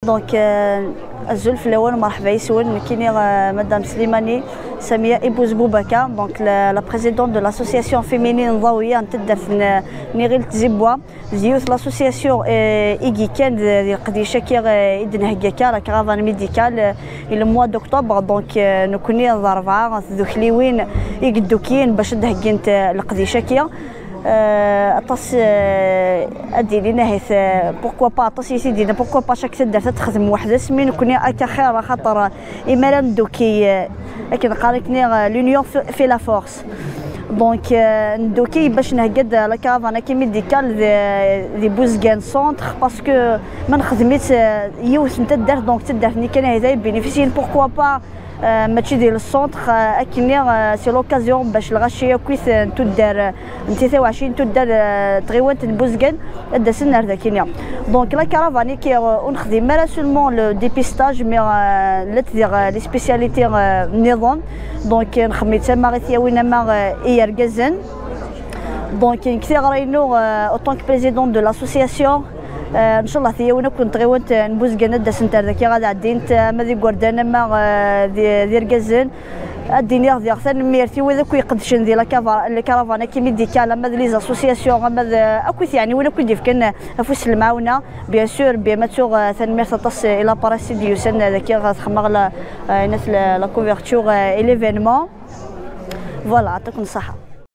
دونك الزلف الاول مرحبا يسون كيني مدام سليماني ساميه ايبوز بوبكا دونك لا بريزيدون دو لاسوسياسيون فيمينين ضويه نتدرت نيغيل تزيبوا زيوث لاسوسياسيون ايغي كان ديال قديشه كي يدن هكاكا لا كرافان ميديكال الى موا دوكتوبر دونك نكوني ضربه ذوكليوين يقدوكين باش دهكنت القديشه كي اطاس ادي لينا هيث بوركوا با اطاس يسيدينا بوركوا با شاك تدار تخدم وحده سمين كوني اكا خير خاطر ايمالا ندوكي اكن قالكني لونيون في لا فورس دونك ندوكي باش نهقد لا كافانا كي ميديكال دي بوزغان سونتر باسكو ما نخدميت يوث نتدار دونك تدارني كان هذا بينيفيسيين بوركوا با ماشي ديال السونتر اكني سي لوكازيون باش الغاشيه كويس تدار 23 تدار تغيوانت بوزغان دا سنار ذاكينيا دونك لا كارافاني كي ونخدم مالا سولمون لو ديبيستاج مي لا تدير لي سبيسياليتي نظام دونك نخميت تما غير وين ما يركزن دونك كثير راينو اوطونك بريزيدون دو لاسوسياسيون ان شاء الله ثيونا كنت غيوانت نبوز كانا دا سنتر ذاكي غادي عدينت ما ذي كوردانا ما ذي ركزن الدنيا غادي ثاني ميرتي وذا كوي قدشن ديال الكرافانه كي ميديكال ما لي زاسوسياسيون ما اكويت يعني ولا كوي ديف كان افوس المعاونه بيان سور بيماتور ثاني ميرتا تص الى باراسي ديوسن ذاكي غتخمر لا كوفرتور اي ليفينمون فوالا يعطيكم الصحه.